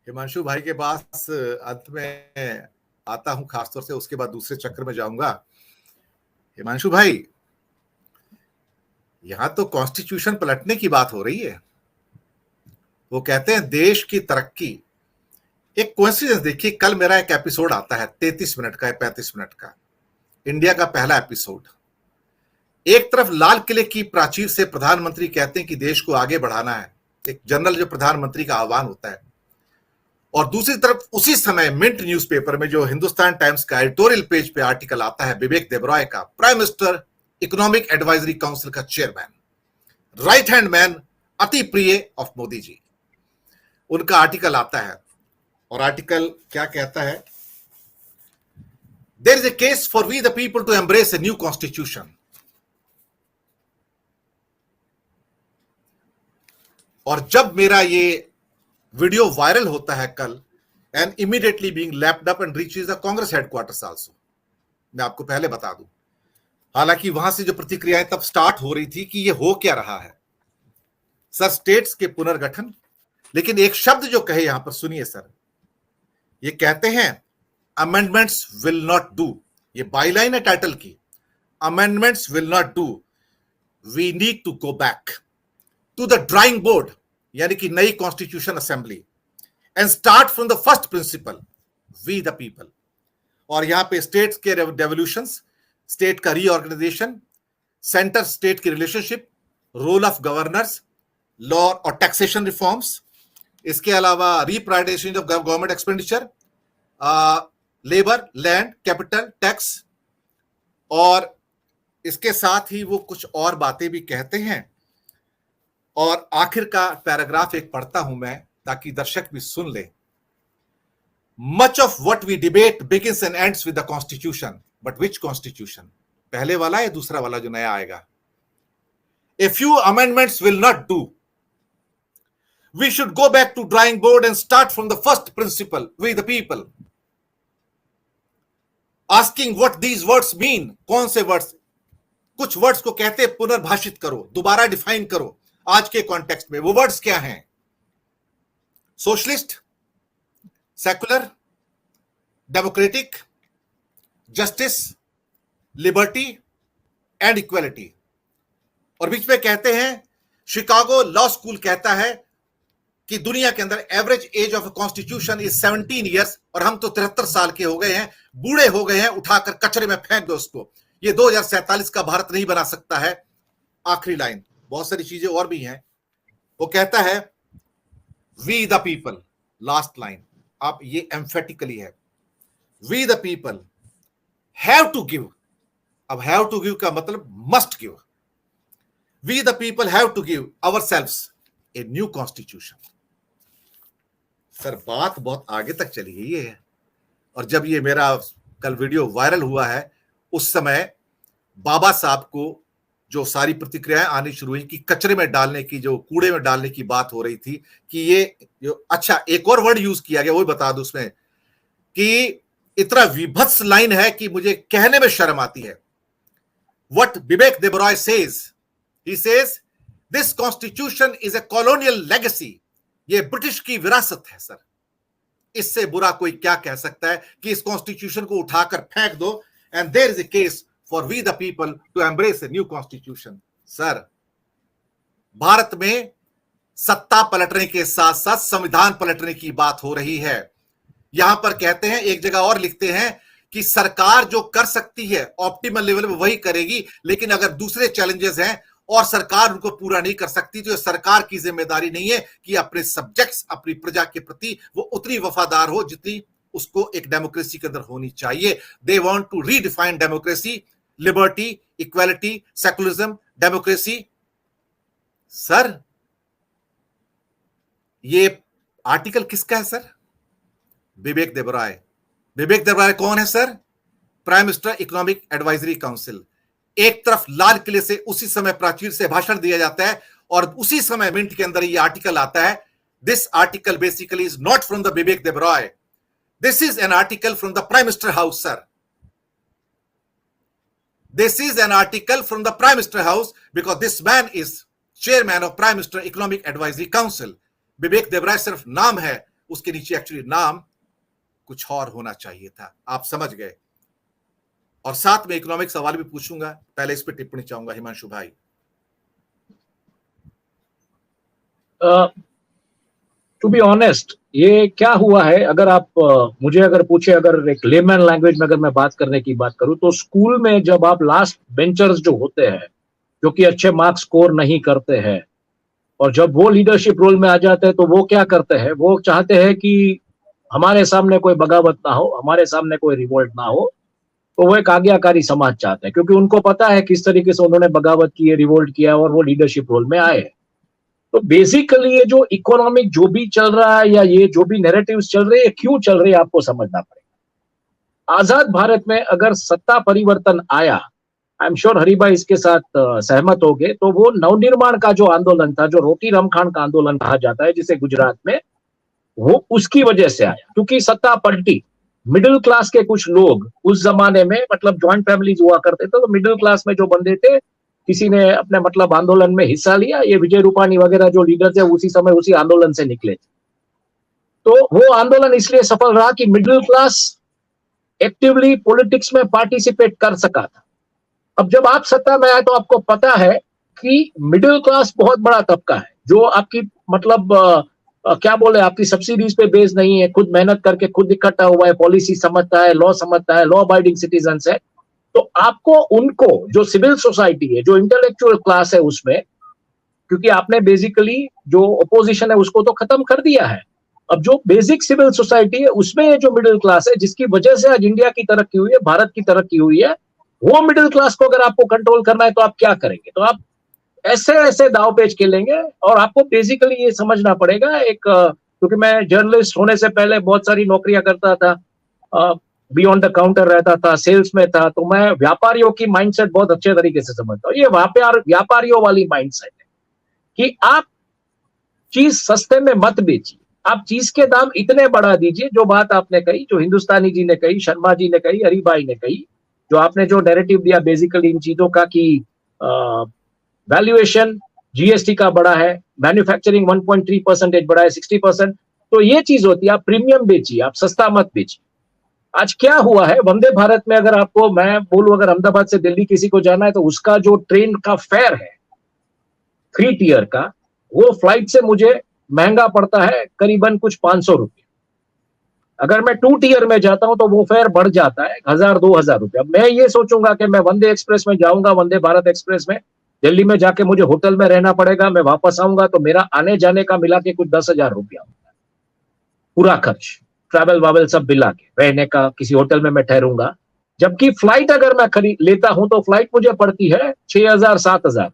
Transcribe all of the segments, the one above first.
हिमांशु भाई के पास अंत में आता हूं, खासतौर से उसके बाद दूसरे चक्र में जाऊंगा। हिमांशु भाई, यहां तो कॉन्स्टिट्यूशन पलटने की बात हो रही है। वो कहते हैं देश की तरक्की। एक कोइंसिडेंस देखिए, कल मेरा एक एपिसोड आता है 33 मिनट का या 35 मिनट का, इंडिया का पहला एपिसोड। एक तरफ लाल किले की प्राचीर से प्रधानमंत्री कहते हैं कि देश को आगे बढ़ाना है, एक जनरल जो प्रधानमंत्री का आह्वान होता है, और दूसरी तरफ उसी समय मिंट न्यूज़पेपर में जो हिंदुस्तान टाइम्स का एडिटोरियल पेज पे आर्टिकल आता है विवेक देबरॉय का, prime minister economic advisory council का चेयरमैन, राइट हैंड मैन, अति प्रिय ऑफ मोदी जी। उनका आर्टिकल आता है और आर्टिकल क्या कहता है? There is a case for we the people to embrace a new constitution. और जब मेरा ये वीडियो वायरल होता है कल, and immediately being lapped up and reaches the Congress headquarters also. मैं आपको पहले बता दूं, हालांकि वहां से जो प्रतिक्रियाएं तब स्टार्ट हो रही थी कि ये हो क्या रहा है सर, स्टेट्स के पुनर्गठन। लेकिन एक शब्द जो कहे यहां पर, सुनिए सर, ये कहते हैं अमेंडमेंट्स विल नॉट डू। ये बाईलाइन है टाइटल की, amendments will not do, we need to go back to the drawing board, यानी कि नई constitution assembly, and start from the first principle, we the people. और यहां पे स्टेट्स के डेवोल्यूशंस, स्टेट का रीऑर्गेनाइजेशन, सेंटर स्टेट की relationship, role of governors, law और टैक्सेशन रिफॉर्म्स, इसके अलावा reprivatisation of government expenditure, labour, land, capital, tax, और इसके साथ ही वो कुछ और बातें भी कहते हैं। और आखिर का पैराग्राफ एक पढ़ता हूं मैं ताकि दर्शक भी सुन ले। Much of what we debate begins and ends with the constitution, but which constitution? पहले वाला या दूसरा वाला जो नया आएगा? A few amendments will not do, we should go back to drawing board and start from the first principle, we the people. Asking what these words mean. कौन से वर्ड्स? कुछ वर्ड्स को कहते हैं पुनर्भाषित करो, दोबारा डिफाइन करो आज के कॉन्टेक्स्ट में। वो वर्ड्स क्या हैं? Socialist, secular, democratic, justice, liberty and equality. और बीच में कहते हैं शिकागो लॉ स्कूल कहता है कि दुनिया के अंदर average age of constitution is 17 years, और हम तो 73 साल के हो गए हैं, बूढ़े हो गए हैं, उठाकर कचरे में फेंक दो उसको, ये 2047 का भारत नहीं बना सकता है। आखिरी लाइन, बहुत सारी चीजें और भी हैं। वो कहता है we the people, last line, आप ये एम्फेटिकली है, we the people have to give. अब हैव टू गिव का मतलब must give. We the people have to give ourselves a new constitution. Sir, बात बहुत आगे तक चली गई है। और जब ये मेरा कल वीडियो वायरल हुआ है, उस समय बाबा साहब को जो सारी प्रतिक्रियाएं आनी शुरू हुई कि कचरे में डालने की, जो कूड़े में डालने की बात हो रही थी, कि ये जो, अच्छा एक और वर्ड यूज किया गया वो बता दो उसमें, कि इतना विभत्स लाइन है कि मुझे कहने में शर्म आती है। What Vivek Debroy says, he says this constitution is a colonial legacy. ये ब्रिटिश की विरासत है सर, इससे बुरा कोई क्या कह सकता है कि इस कॉन्स्टिट्यूशन को उठाकर फेंक दो, and there is a case for we the people to embrace a new constitution. Sir, Bharat में सत्ता पलटने के साथ साथ संविधान पलटने की बात हो रही है। यहां पर कहते हैं, एक जगह और लिखते हैं कि सरकार जो कर सकती है ऑप्टिमल लेवल में वही करेगी, लेकिन अगर दूसरे चैलेंजेस हैं और सरकार उनको पूरा नहीं कर सकती, तो सरकार की जिम्मेदारी नहीं है कि अपने सब्जेक्ट्स, अपनी प्रजा के प्रति वो उतनी वफादार हो जितनी उसको एक डेमोक्रेसी के अंदर होनी चाहिए। They want to redefine democracy, liberty, equality, secularism, democracy. Sir, ये आर्टिकल किसका है सर? विवेक देबरॉय। विवेक देबरॉय कौन है sir? Prime minister economic advisory council. एक तरफ लाल किले से उसी समय प्राचीर से भाषण दिया जाता है, और उसी समय मिंट के अंदर ये आर्टिकल आता है। This article basically is not from the Vivek Debroy, this is an article from the prime minister house sir. This is an article from the Prime Minister House, because this man is chairman of Prime Minister Economic Advisory Council. विवेक देबरॉय सिर्फ नाम है, उसके नीचे actually नाम कुछ और होना चाहिए था। आप समझ गए। और साथ में इकोनॉमिक सवाल भी पूछूंगा, पहले इस पर टिप्पणी चाहूंगा हिमांशु भाई। टू बी ऑनेस्ट, ये क्या हुआ है, अगर आप मुझे अगर पूछे, अगर एक लेमैन लैंग्वेज में अगर मैं बात करने की बात करूं, तो स्कूल में जब आप लास्ट बेंचर्स जो होते हैं, जो कि अच्छे मार्क्स स्कोर नहीं करते हैं, और जब वो लीडरशिप रोल में आ जाते हैं, तो वो क्या करते हैं, वो चाहते हैं कि हमारे सामने कोई बगावत ना हो, हमारे सामने कोई रिवोल्ट ना हो। तो वो एक आज्ञाकारी समाज चाहते हैं, क्योंकि उनको पता है किस तरीके से उन्होंने बगावत की है, रिवोल्ट किया और वो लीडरशिप रोल में आए। तो बेसिकली ये जो इकोनॉमिक जो भी चल रहा है, या ये जो भी नैरेटिव्स चल रहे हैं, क्यों चल रहे हैं, आपको समझना पड़ेगा। आजाद भारत में अगर सत्ता परिवर्तन आया, आई एम श्योर हरिभाई इसके साथ सहमत हो गए, तो वो नवनिर्माण का जो आंदोलन था, जो रोटी रमखान का आंदोलन कहा जाता है जिसे गुजरात में, वो उसकी वजह से आया, क्योंकि सत्ता पलटी। मिडिल क्लास के कुछ लोग उस जमाने में, मतलब ज्वाइंट फैमिलीज हुआ करते थे, तो मिडिल क्लास में जो बंदे थे, किसी ने अपने मतलब आंदोलन में हिस्सा लिया, ये विजय रूपानी वगैरह जो लीडर थे उसी समय उसी आंदोलन से निकले थे। तो वो आंदोलन इसलिए सफल रहा कि मिडिल क्लास एक्टिवली पॉलिटिक्स में पार्टिसिपेट कर सका था। अब जब आप सत्ता में आए, तो आपको पता है कि मिडिल क्लास बहुत बड़ा तबका है, जो आपकी मतलब क्या बोले, आपकी सब्सिडीज पे बेस नहीं है, खुद मेहनत करके खुद इकट्ठा हुआ है, पॉलिसी समझता है, लॉ समझता है, लॉ अबाइडिंग सिटीजन है। तो आपको उनको, जो सिविल सोसाइटी है, जो इंटेलेक्चुअल क्लास है उसमें, क्योंकि आपने बेसिकली जो ओपोजिशन है उसको तो खत्म कर दिया है, अब जो बेसिक सिविल सोसाइटी है उसमें ये जो मिडिल क्लास है, जिसकी वजह से आज इंडिया की तरक्की हुई है, भारत की तरक्की हुई है, वो मिडिल क्लास को अगर आपको कंट्रोल करना है, तो आप क्या करेंगे? तो आप ऐसे ऐसे दाव पेच खेलेंगे। और आपको बेसिकली ये समझना पड़ेगा, एक क्योंकि मैं जर्नलिस्ट होने से पहले बहुत सारी नौकरियां करता था, बियॉन्ड द काउंटर रहता था, सेल्स में था, तो मैं व्यापारियों की माइंडसेट बहुत अच्छे तरीके से समझता हूँ। ये व्यापारियों वाली माइंडसेट है कि आप चीज सस्ते में मत बेचिए, आप चीज के दाम इतने बढ़ा दीजिए। जो बात आपने कही, जो हिंदुस्तानी जी ने कही, शर्मा जी ने कही, हरिभाई ने कही, जो आपने जो नैरेटिव दिया बेसिकली इन चीजों का कि वैल्यूएशन जीएसटी का बढ़ा है, मैन्युफैक्चरिंग 1.3% बढ़ा है, 60%, तो ये चीज होती है, आप प्रीमियम बेचिए, आप सस्ता मत बेचिए। आज क्या हुआ है, वंदे भारत में अगर आपको मैं बोलूं, अगर अहमदाबाद से दिल्ली किसी को जाना है, तो उसका जो ट्रेन का फेयर है 3 टियर का, वो फ्लाइट से मुझे महंगा पड़ता है करीबन कुछ 500 रुपये। अगर मैं 2 टियर में जाता हूं, तो वो फेयर बढ़ जाता है 1000-2000 रुपये। अब मैं ये सोचूंगा कि मैं वंदे एक्सप्रेस में जाऊंगा, वंदे भारत एक्सप्रेस में, दिल्ली में जाके मुझे होटल में रहना पड़ेगा, मैं वापस आऊंगा तो मेरा आने जाने का मिला के कुछ 10,000 रुपया होता है, पूरा खर्च, ट्रैवल वावल सब मिला के, रहने का, किसी होटल में मैं ठहरूंगा। जबकि फ्लाइट अगर मैं खरीद लेता हूं, तो फ्लाइट मुझे पड़ती है 6,000-7,000।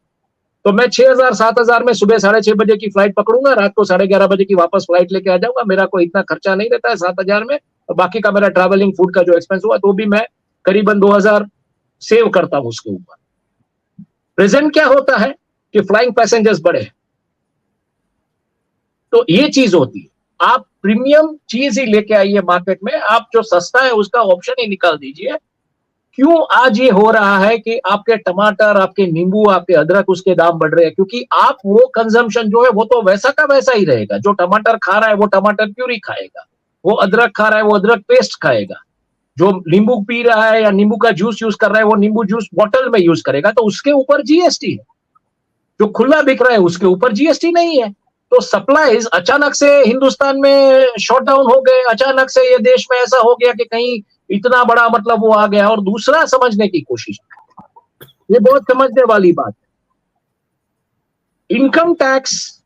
तो मैं 6,000-7,000 में सुबह 6:30 बजे की फ्लाइट पकड़ूंगा, रात को 11:30 बजे की वापस फ्लाइट लेके आ जाऊंगा। मेरा कोई इतना खर्चा नहीं रहता है 7,000 में, और बाकी का मेरा ट्रैवलिंग फूड का जो एक्सपेंस हुआ, तो भी मैं करीबन 2,000 सेव करता हूं उसके ऊपर। प्रेजेंट क्या होता है कि फ्लाइंग पैसेंजर्स बढ़े, तो ये चीज होती है। आप प्रीमियम चीज ही लेके आइए मार्केट में, आप जो सस्ता है उसका ऑप्शन ही निकाल दीजिए। क्यों आज ये हो रहा है कि आपके टमाटर, आपके नींबू, आपके अदरक, उसके दाम बढ़ रहे हैं? क्योंकि आप वो कंजम्पशन जो है वो तो वैसा का वैसा ही रहेगा। जो टमाटर खा रहा है वो टमाटर प्यूरी खाएगा, वो अदरक खा रहा है वो अदरक पेस्ट खाएगा, जो नींबू पी रहा है या नींबू का जूस यूज कर रहा है वो नींबू जूस बॉटल में यूज करेगा, तो उसके ऊपर जीएसटी है। जो खुला बिक रहा है उसके ऊपर जीएसटी नहीं है। तो सप्लाईज अचानक से हिंदुस्तान में शॉट डाउन हो गए, अचानक से ये देश में ऐसा हो गया कि कहीं इतना बड़ा मतलब वो आ गया। और दूसरा समझने की कोशिश, ये बहुत समझने वाली बात है, इनकम टैक्स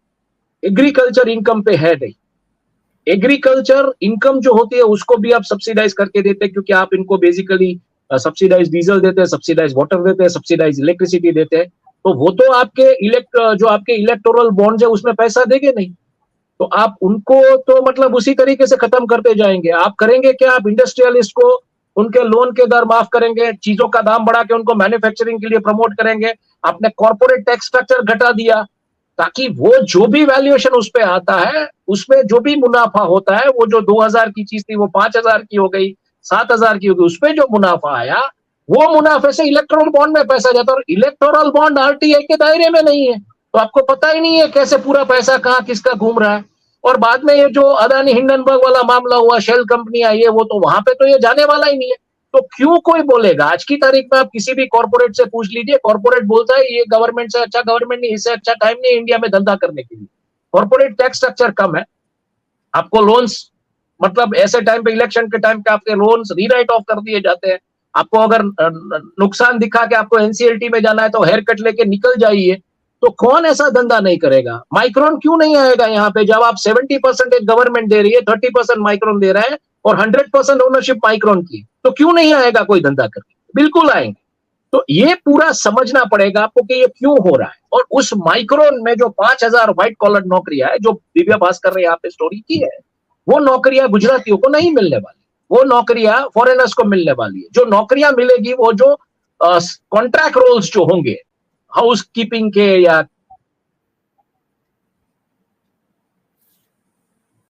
एग्रीकल्चर इनकम पे है नहीं। एग्रीकल्चर इनकम जो होती है उसको भी आप सब्सिडाइज करके देते हैं, क्योंकि आप इनको बेसिकली सब्सिडाइज डीजल देते हैं, सब्सिडाइज वाटर देते हैं, सब्सिडाइज इलेक्ट्रिसिटी देते हैं। तो वो तो आपके जो आपके इलेक्टोरल बॉन्ड्स है उसमें पैसा देंगे नहीं, तो आप उनको तो मतलब उसी तरीके से खत्म करते जाएंगे। आप करेंगे क्या, आप इंडस्ट्रियलिस्ट को उनके लोन के दर माफ करेंगे, चीजों का दाम बढ़ा के उनको मैन्युफैक्चरिंग के लिए प्रमोट करेंगे। आपने कॉर्पोरेट टैक्स स्ट्रक्चर घटा दिया, ताकि वो जो भी वैल्यूएशन उस पे आता है, उसमें जो भी मुनाफा होता है, वो जो 2,000 की चीज थी वो 5,000 की हो गई, 7,000 की हो गई, उसमें जो मुनाफा आया वो मुनाफे से इलेक्टोरल बॉन्ड में पैसा जाता है। और इलेक्टोरल बॉन्ड आरटीआई के दायरे में नहीं है, तो आपको पता ही नहीं है कैसे पूरा पैसा कहाँ किसका घूम रहा है। और बाद में ये जो अदानी हिंडनबर्ग वाला मामला हुआ, शेल कंपनी आई है, वो तो वहां पे तो ये जाने वाला ही नहीं है। तो क्यों कोई बोलेगा? आज की तारीख में आप किसी भी कॉर्पोरेट से पूछ लीजिए, कॉर्पोरेट बोलता है ये गवर्नमेंट से अच्छा, गवर्नमेंट नहीं, इससे अच्छा टाइम नहीं इंडिया में धंधा करने के लिए। कॉर्पोरेट टैक्स स्ट्रक्चर कम है, आपको लोन्स मतलब ऐसे टाइम पे, इलेक्शन के टाइम पे आपके लोन्स रीराइट ऑफ कर दिए जाते हैं। आपको अगर नुकसान दिखा के आपको एनसीएलटी में जाना है तो हेयर कट लेके निकल जाइए। तो कौन ऐसा धंधा नहीं करेगा? माइक्रोन क्यों नहीं आएगा यहाँ पे? जब आप 70% एक गवर्नमेंट दे रही है, 30% माइक्रोन दे रहा है और 100% ओनरशिप माइक्रोन की, तो क्यों नहीं आएगा कोई धंधा करके? बिल्कुल आएंगे। तो ये पूरा समझना पड़ेगा आपको कि ये क्यों हो रहा है। और उस माइक्रोन में जो 5000 व्हाइट कॉलर नौकरियां है, जो दिव्या भास्कर ने यहाँ पे स्टोरी की है, वो नौकरियां गुजरातियों को नहीं मिलने वाली, वो नौकरियां फॉरेनर्स को मिलने वाली है। जो नौकरियां मिलेगी वो जो कॉन्ट्रैक्ट रोल्स जो होंगे, हाउस कीपिंग के या